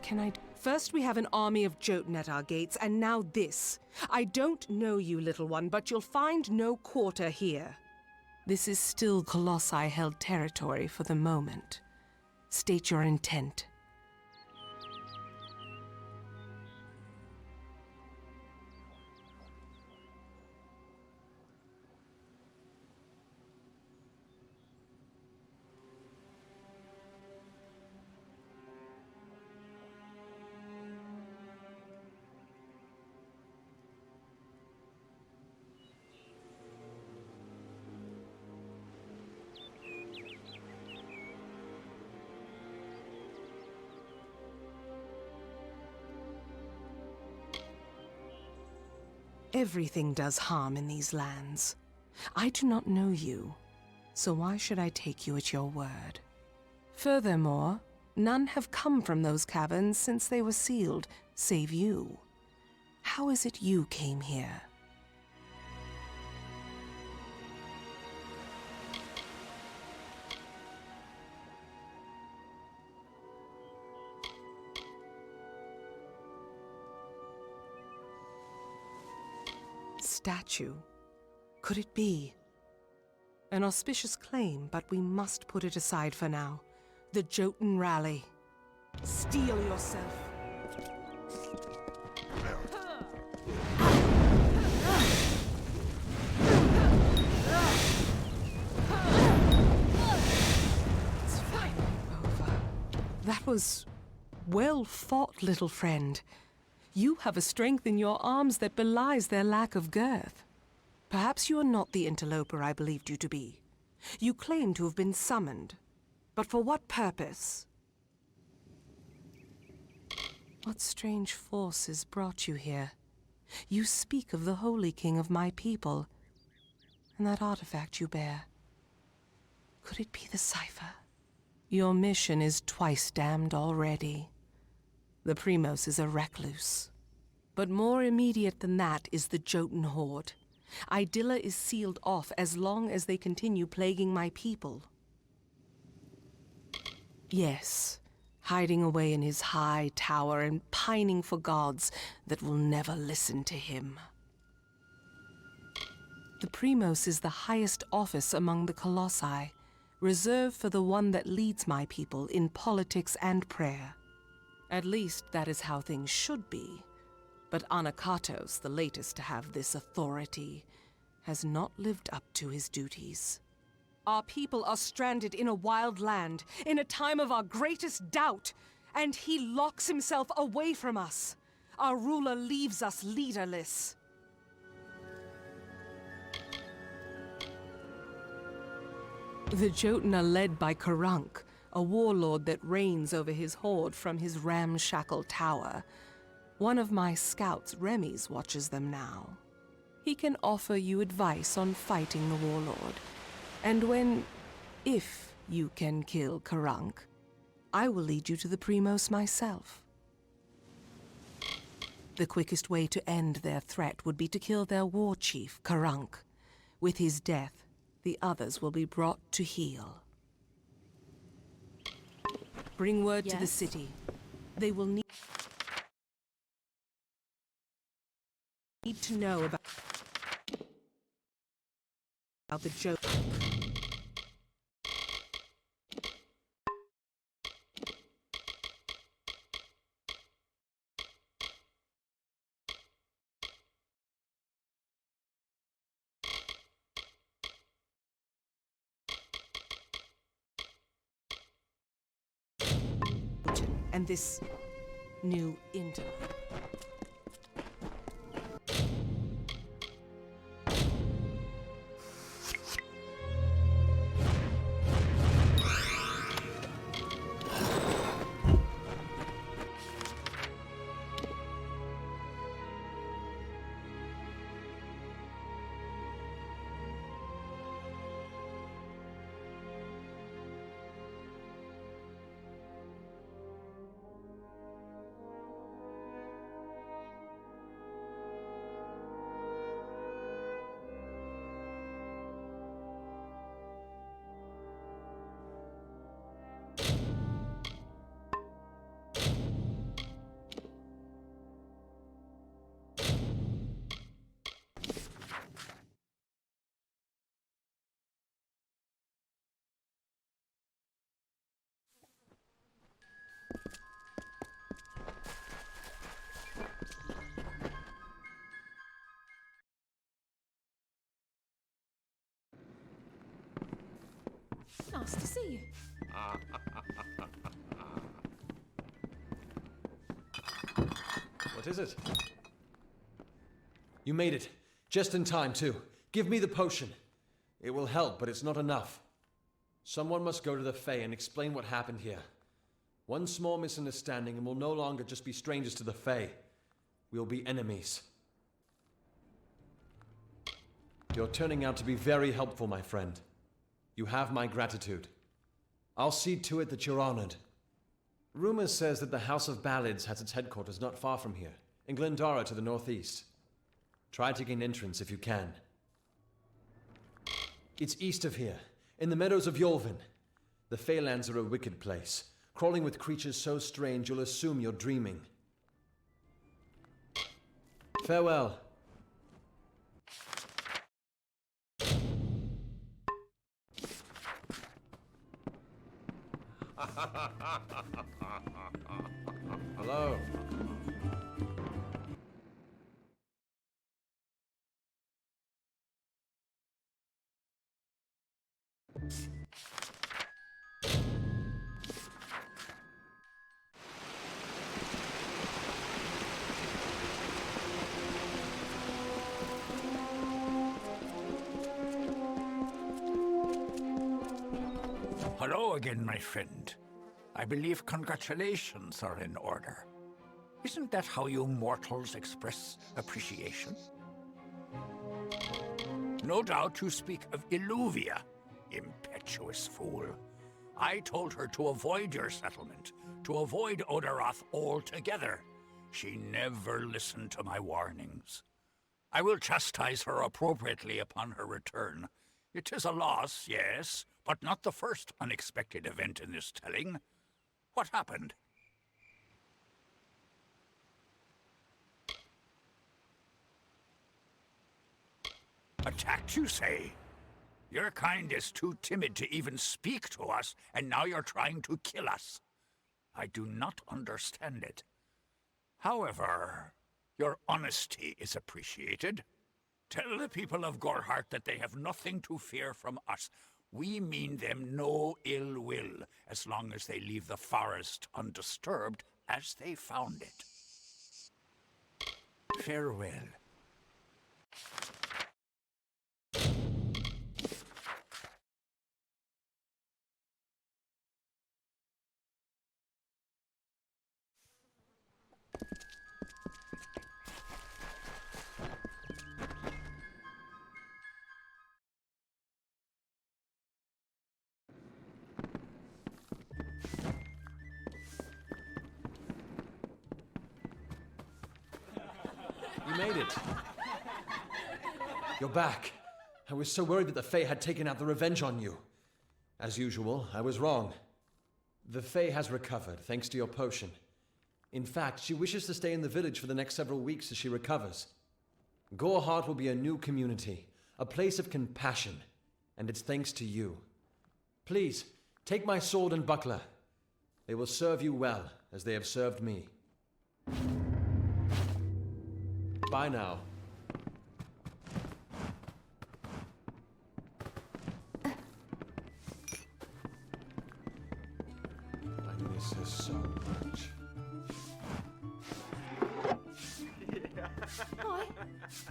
can I do? First we have an army of Jotun at our gates, and now this. I don't know you, little one, but you'll find no quarter here. This is still Colossi-held territory for the moment. State your intent. Everything does harm in these lands. I do not know you, so why should I take you at your word? Furthermore, none have come from those caverns since they were sealed, save you. How is it you came here? Statue. Could it be? An auspicious claim, but we must put it aside for now. The Jotun rally. Steel yourself. It's finally over. That was well fought, little friend. You have a strength in your arms that belies their lack of girth. Perhaps you are not the interloper I believed you to be. You claim to have been summoned. But for what purpose? What strange forces brought you here? You speak of the Holy King of my people, and that artifact you bear. Could it be the cipher? Your mission is twice damned already. The Primos is a recluse. But more immediate than that is the Jotun horde. Idilla is sealed off as long as they continue plaguing my people. Yes, hiding away in his high tower and pining for gods that will never listen to him. The Primos is the highest office among the Colossi, reserved for the one that leads my people in politics and prayer. At least that is how things should be. But Anakatos, the latest to have this authority, has not lived up to his duties. Our people are stranded in a wild land, in a time of our greatest doubt, and he locks himself away from us. Our ruler leaves us leaderless. The Jotun are led by Karunk, a warlord that reigns over his horde from his ramshackle tower. One of my scouts, Remy's, watches them now. He can offer you advice on fighting the warlord. And if you can kill Karunk, I will lead you to the Primos myself. The quickest way to end their threat would be to kill their war chief, Karunk. With his death, the others will be brought to heel. Bring word to the city. They will need to know about the joke. And this new interloper. What is it? You made it. Just in time, too. Give me the potion. It will help, but it's not enough. Someone must go to the Fae and explain what happened here. One small misunderstanding and we'll no longer just be strangers to the Fae. We'll be enemies. You're turning out to be very helpful, my friend. You have my gratitude. I'll see to it that you're honored. Rumor says that the House of Ballads has its headquarters not far from here, in Glendara to the northeast. Try to gain entrance if you can. It's east of here, in the meadows of Yolvin. The Feylands are a wicked place, crawling with creatures so strange you'll assume you're dreaming. Farewell. Hello. Hello again, my friend. I believe congratulations are in order. Isn't that how you mortals express appreciation? No doubt you speak of Illuvia, impetuous fool. I told her to avoid your settlement, to avoid Odaroth altogether. She never listened to my warnings. I will chastise her appropriately upon her return. It is a loss, yes, but not the first unexpected event in this telling. What happened? Attacked, you say? Your kind is too timid to even speak to us, and now you're trying to kill us. I do not understand it. However, your honesty is appreciated. Tell the people of Gorhart that they have nothing to fear from us. We mean them no ill will, as long as they leave the forest undisturbed as they found it. Farewell. You made it. You're back. I was so worried that the Fae had taken out the revenge on you. As usual, I was wrong. The Fae has recovered, thanks to your potion. In fact, she wishes to stay in the village for the next several weeks as she recovers. Gorhart will be a new community, a place of compassion, and it's thanks to you. Please, take my sword and buckler. They will serve you well, as they have served me. Bye now. I miss her so much.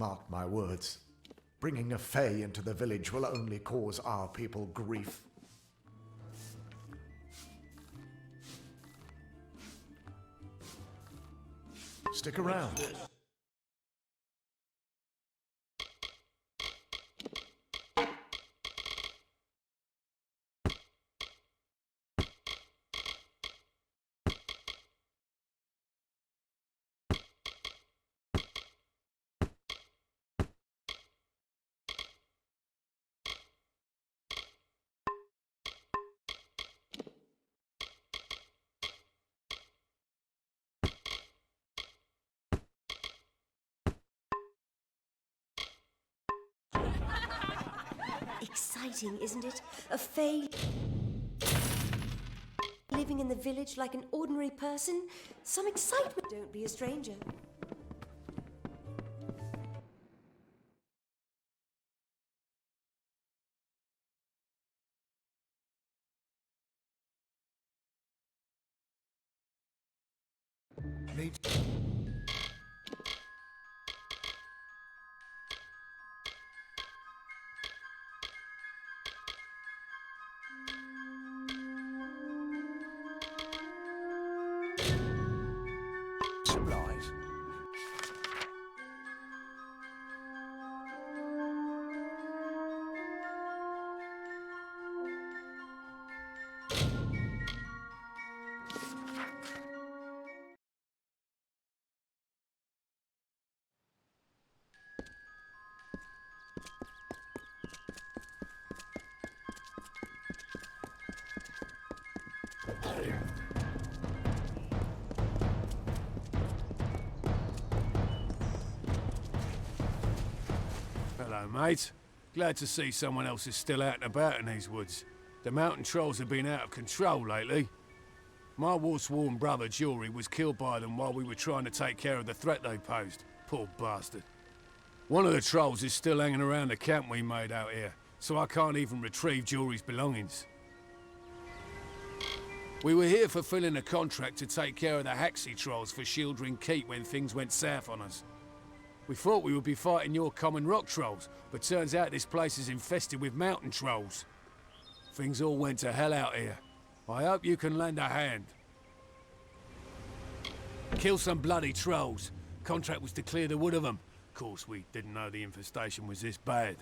Mark my words. Bringing a Fae into the village will only cause our people grief. Stick around. Exciting, isn't it? A Fae living in the village like an ordinary person. Some excitement. Don't be a stranger. Need supplies. Hello, mate. Glad to see someone else is still out and about in these woods. The mountain trolls have been out of control lately. My war-sworn brother, Jory, was killed by them while we were trying to take care of the threat they posed. Poor bastard. One of the trolls is still hanging around the camp we made out here, so I can't even retrieve Jory's belongings. We were here fulfilling a contract to take care of the Haxie trolls for Shieldring Keep when things went south on us. We thought we would be fighting your common rock trolls, but turns out this place is infested with mountain trolls. Things all went to hell out here. I hope you can lend a hand. Kill some bloody trolls. Contract was to clear the wood of them. Of course, we didn't know the infestation was this bad.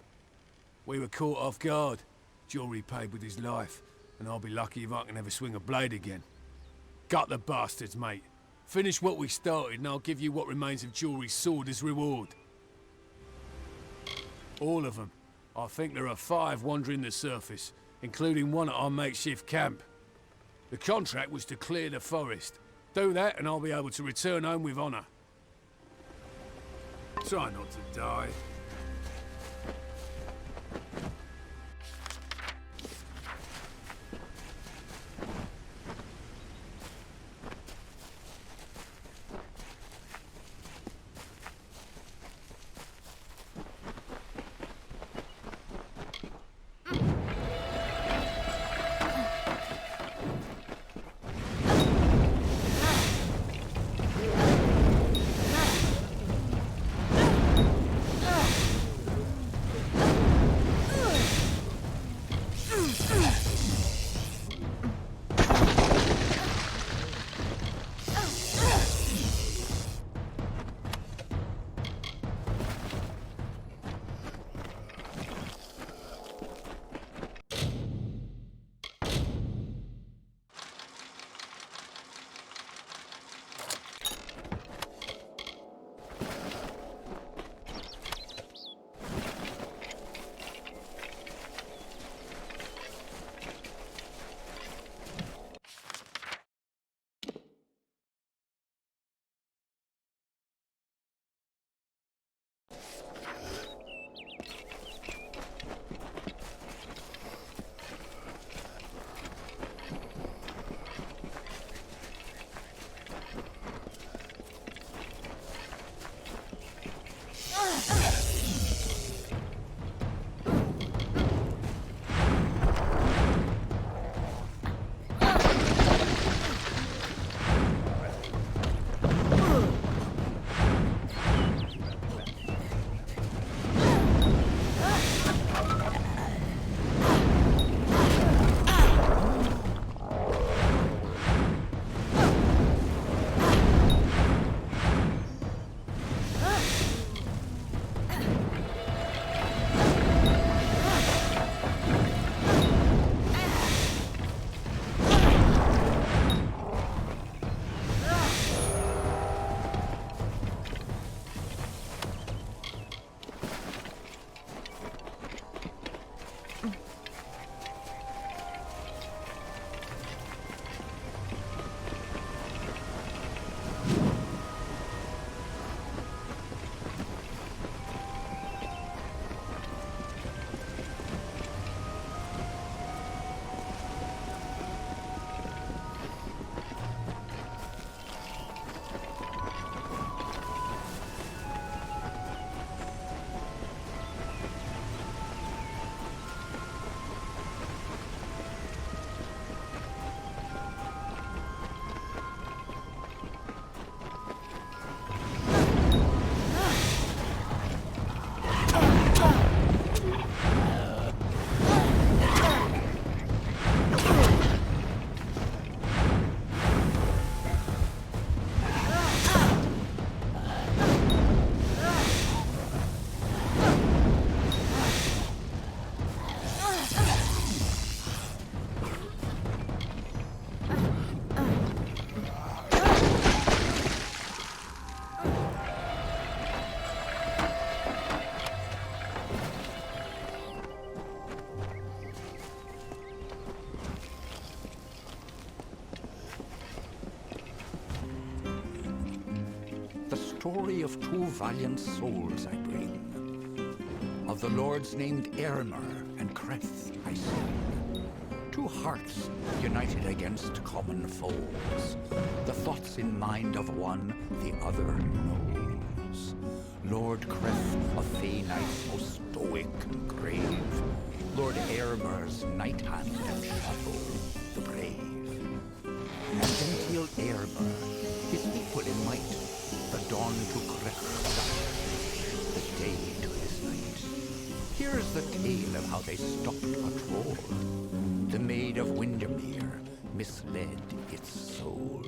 We were caught off guard. Jory paid with his life, and I'll be lucky if I can ever swing a blade again. Gut the bastards, mate. Finish what we started, and I'll give you what remains of Jory's sword as reward. All of them. I think there are 5 wandering the surface, including one at our makeshift camp. The contract was to clear the forest. Do that, and I'll be able to return home with honor. Try not to die. story of two valiant souls I bring. Of the lords named Aylmer and Creth I sing. Two hearts united against common foes. The thoughts in mind of one the other knows. Lord Creth, a Fey knight most stoic and grave. Lord Aylmer's knight hand and shadow, the brave. And genteel Aylmer, his equal in might, the dawn to Creth's sight, the day to his night. Here's the tale of how they stopped a troll. The Maid of Windermere misled its soul.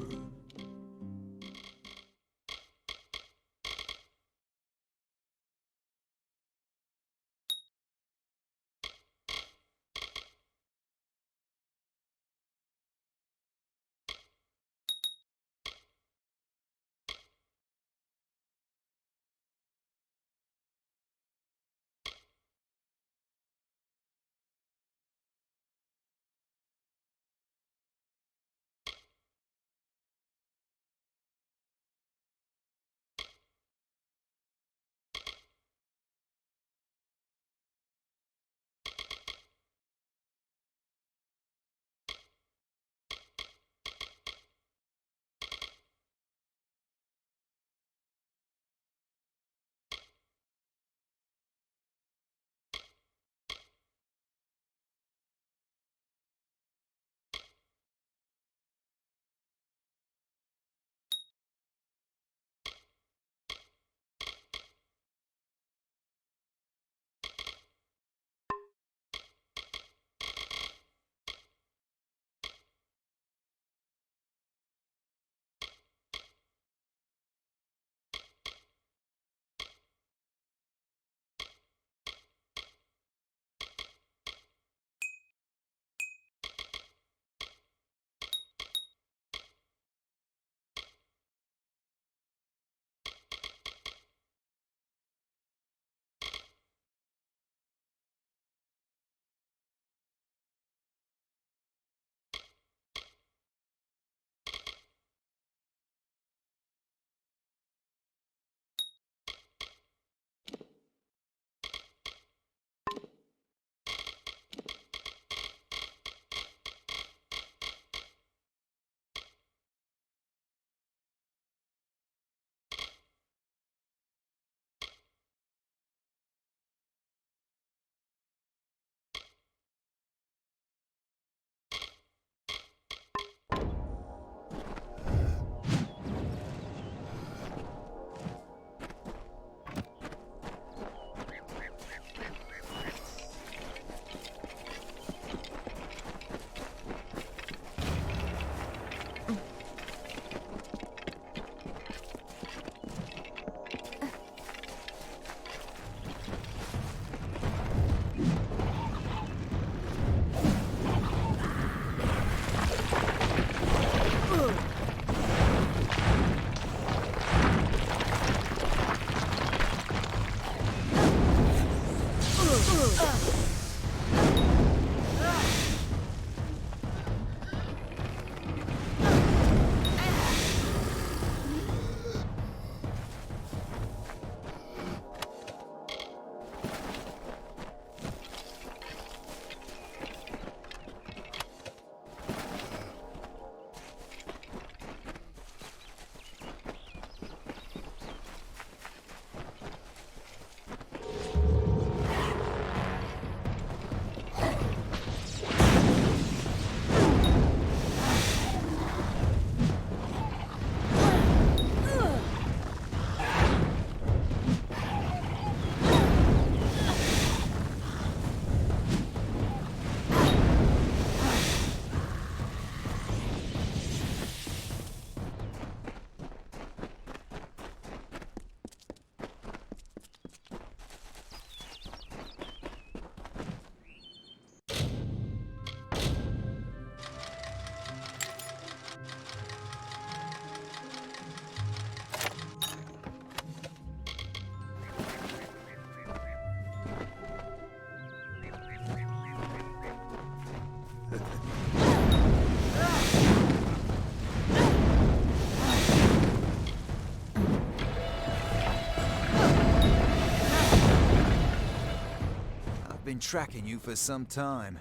been tracking you for some time.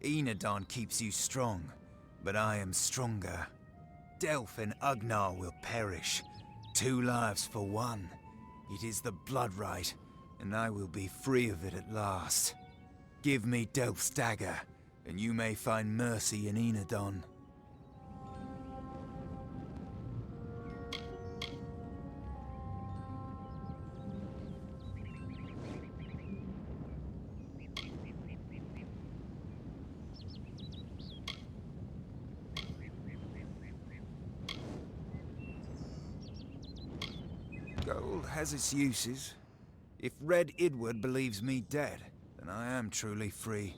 Enodon keeps you strong, but I am stronger. Delph and Ugnar will perish. 2 lives for 1. It is the blood right, and I will be free of it at last. Give me Delph's dagger, and you may find mercy in Enodon. Gold has its uses. If Red Idward believes me dead, then I am truly free.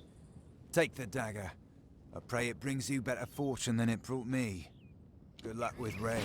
Take the dagger. I pray it brings you better fortune than it brought me. Good luck with Red.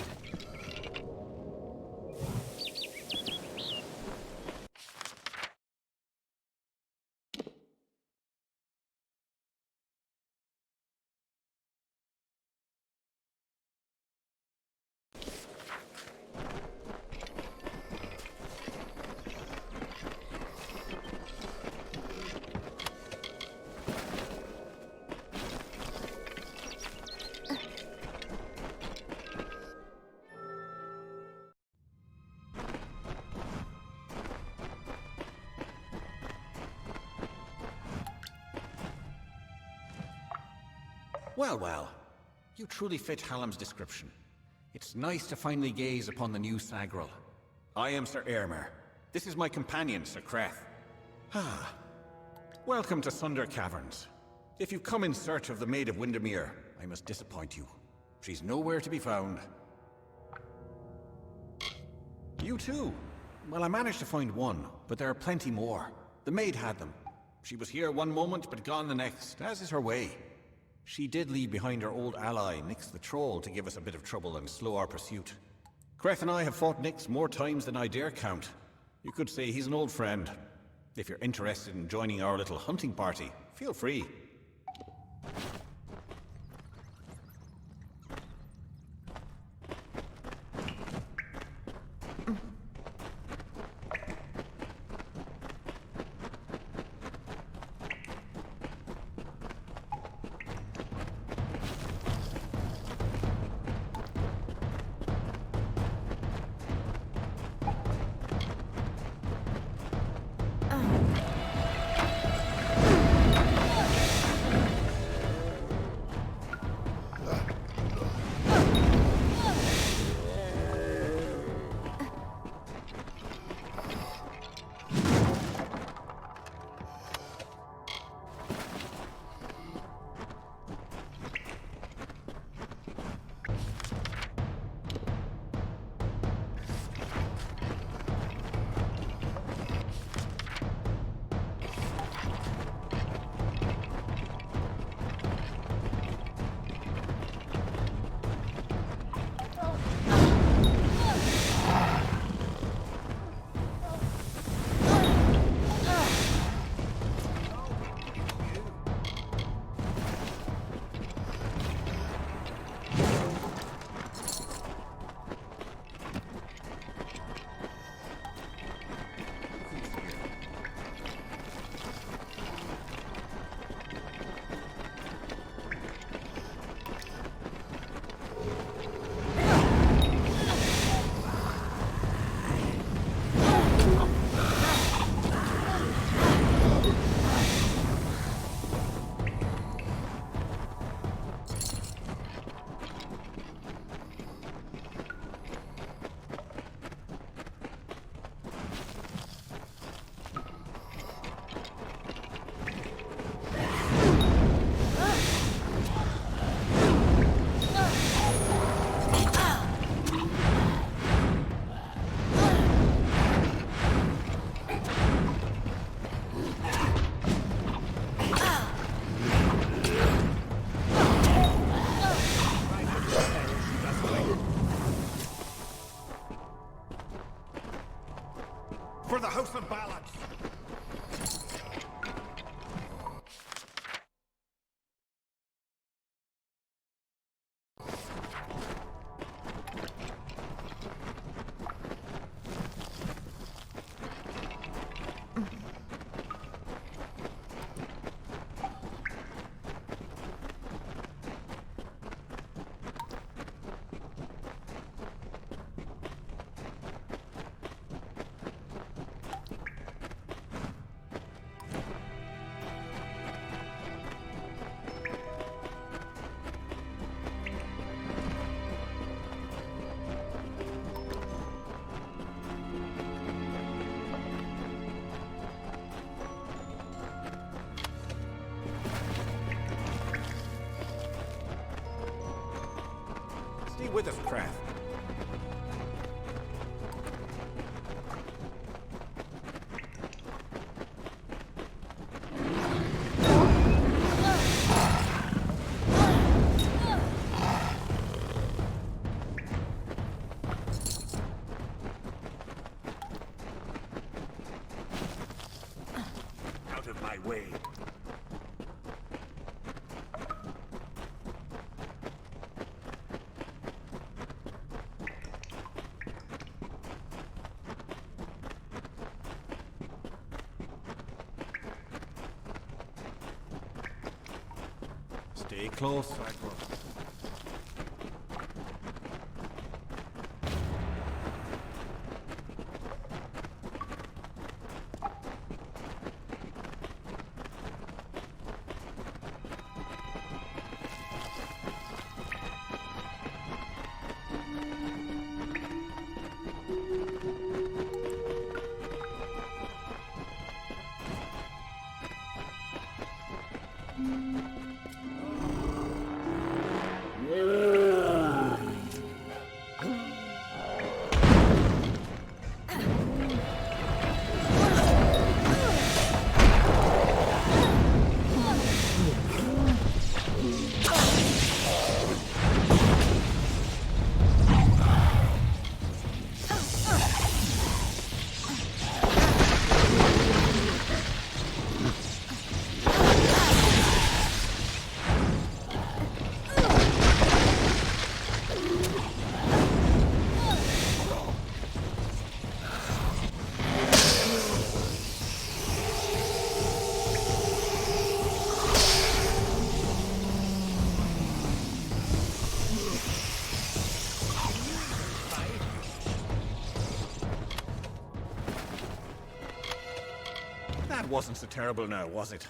Well, well. You truly fit Hallam's description. It's nice to finally gaze upon the new Sagril. I am Sir Airmer. This is my companion, Sir Creth. Ah. Welcome to Sunder Caverns. If you've come in search of the Maid of Windermere, I must disappoint you. She's nowhere to be found. You too? Well, I managed to find one, but there are plenty more. The maid had them. She was here one moment, but gone the next, as is her way. She did leave behind her old ally, Nyx the Troll, to give us a bit of trouble and slow our pursuit. Creth and I have fought Nyx more times than I dare count. You could say he's an old friend. If you're interested in joining our little hunting party, feel free. For the House of Balance! with us, Krath. Out of my way. Stay close, Sagro. That wasn't so terrible now, was it?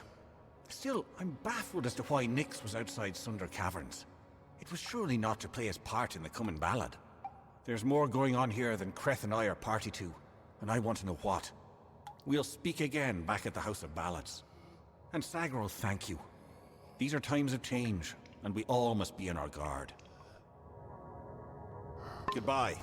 Still, I'm baffled as to why Nyx was outside Sunder Caverns. It was surely not to play his part in the coming ballad. There's more going on here than Kreth and I are party to, and I want to know what. We'll speak again back at the House of Ballads. And Sagro, thank you. These are times of change, and we all must be on our guard. Goodbye.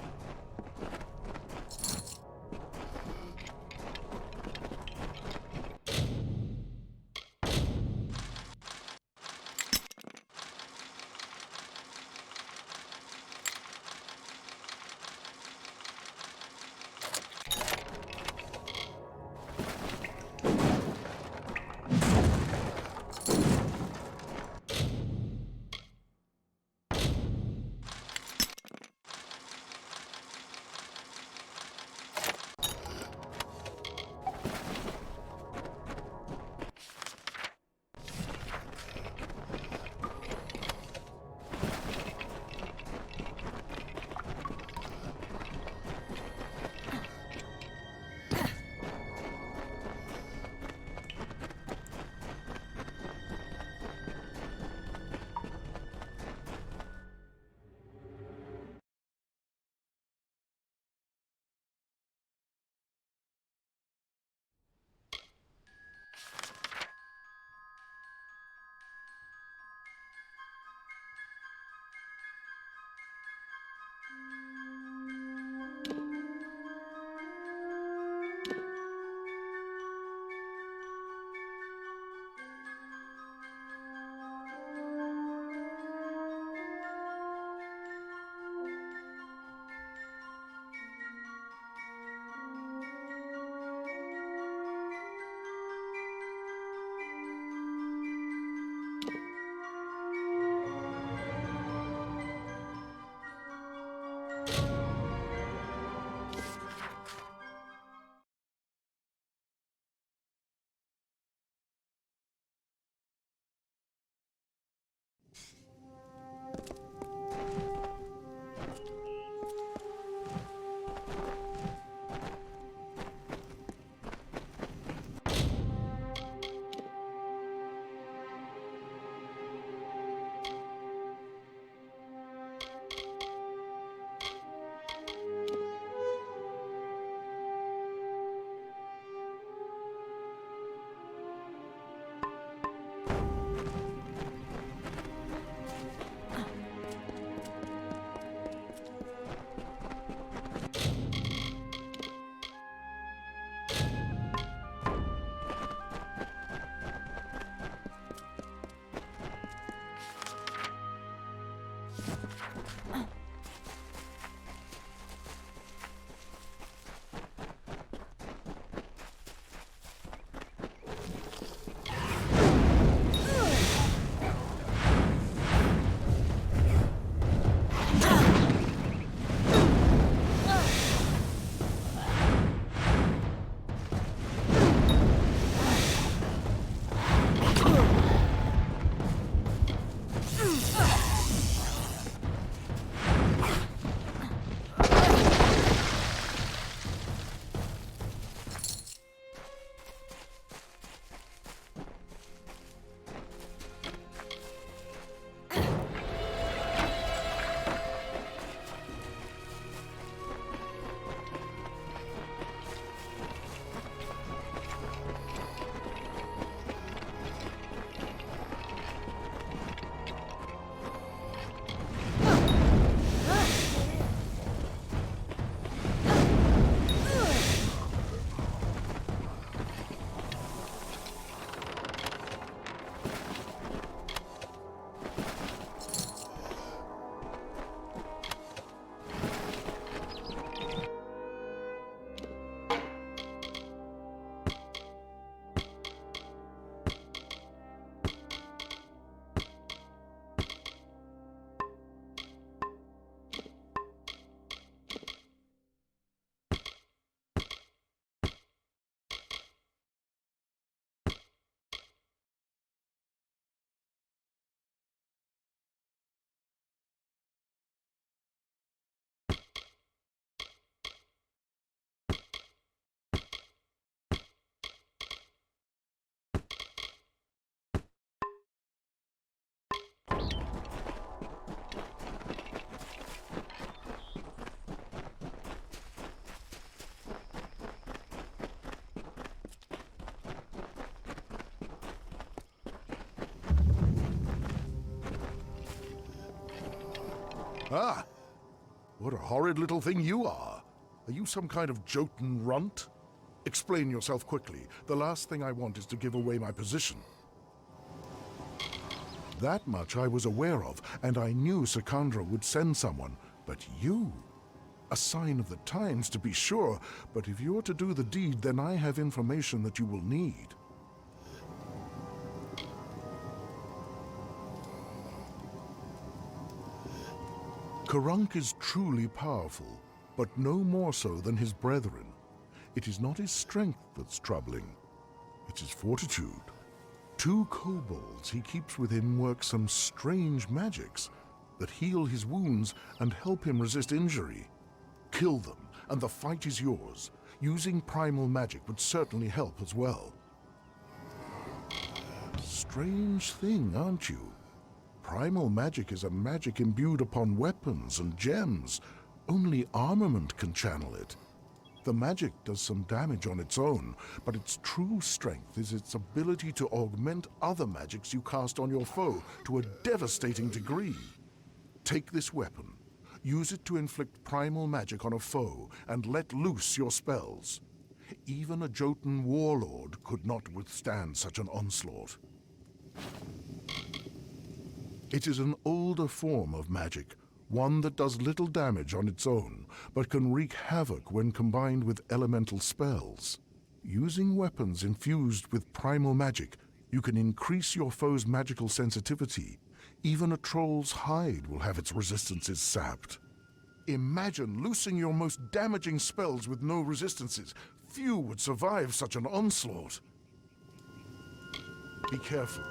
Ah, what a horrid little thing you are. Are you some kind of Jotun runt? Explain yourself quickly. The last thing I want is to give away my position. That much I was aware of, and I knew Sikandra would send someone. But you? A sign of the times, to be sure, but if you're to do the deed, then I have information that you will need. Karunk is truly powerful, but no more so than his brethren. It is not his strength that's troubling. It is fortitude. 2 kobolds he keeps with him work some strange magics that heal his wounds and help him resist injury. Kill them, and the fight is yours. Using primal magic would certainly help as well. Strange thing, aren't you? Primal magic is a magic imbued upon weapons and gems. Only armament can channel it. The magic does some damage on its own, but its true strength is its ability to augment other magics you cast on your foe to a devastating degree. Take this weapon, use it to inflict primal magic on a foe, and let loose your spells. Even a Jotun warlord could not withstand such an onslaught. It is an older form of magic, one that does little damage on its own, but can wreak havoc when combined with elemental spells. Using weapons infused with primal magic, you can increase your foe's magical sensitivity. Even a troll's hide will have its resistances sapped. Imagine loosing your most damaging spells with no resistances. Few would survive such an onslaught. Be careful.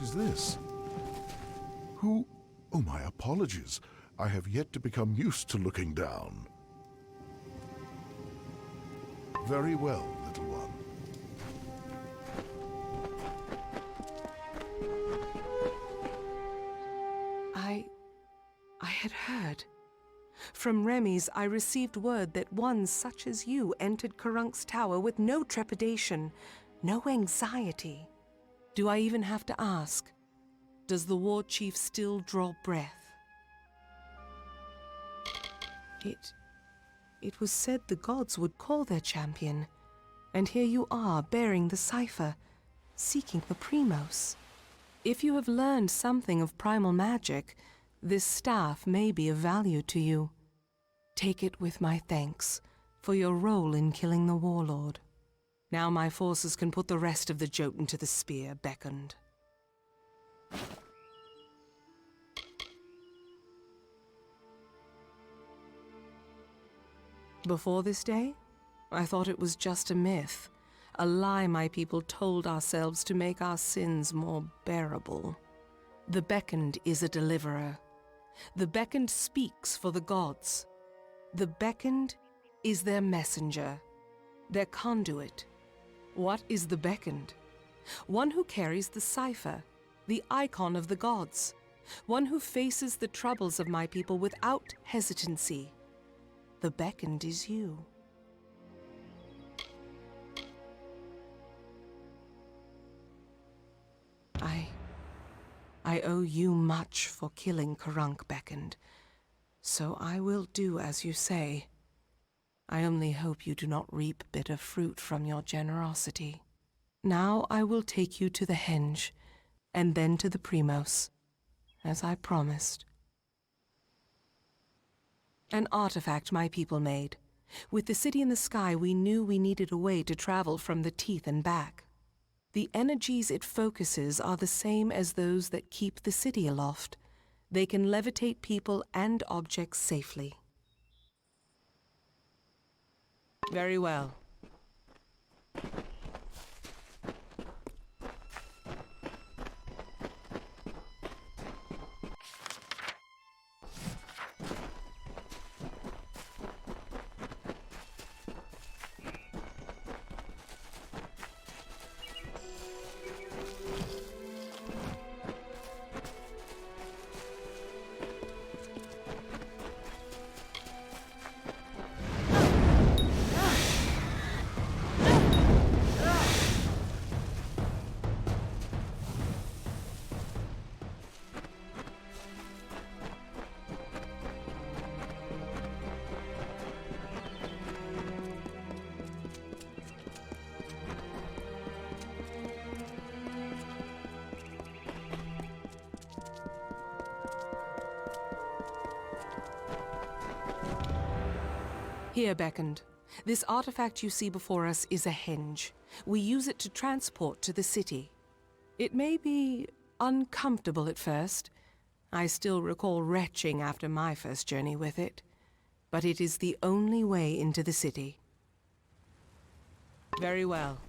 is this? Who? Oh, my apologies. I have yet to become used to looking down. Very well, little one. I had heard. From Remy's, I received word that one such as you entered Karunk's tower with no trepidation, no anxiety. Do I even have to ask? Does the war chief still draw breath? It was said the gods would call their champion, and here you are bearing the cipher, seeking the Primos. If you have learned something of primal magic, this staff may be of value to you. Take it with my thanks for your role in killing the warlord. Now my forces can put the rest of the Jotun to the spear beckoned. Before this day, I thought it was just a myth, a lie my people told ourselves to make our sins more bearable. The beckoned is a deliverer. The beckoned speaks for the gods. The beckoned is their messenger, their conduit. What is the beckoned? One who carries the cipher, the icon of the gods. One who faces the troubles of my people without hesitancy. The beckoned is you. I owe you much for killing Karunk beckoned, so I will do as you say. I only hope you do not reap bitter fruit from your generosity. Now I will take you to the henge, and then to the Primos, as I promised. An artifact my people made. With the city in the sky, we knew we needed a way to travel from the teeth and back. The energies it focuses are the same as those that keep the city aloft. They can levitate people and objects safely. Very well. Here, beckoned. This artifact you see before us is a henge. We use it to transport to the city. It may be uncomfortable at first. I still recall retching after my first journey with it. But it is the only way into the city. Very well.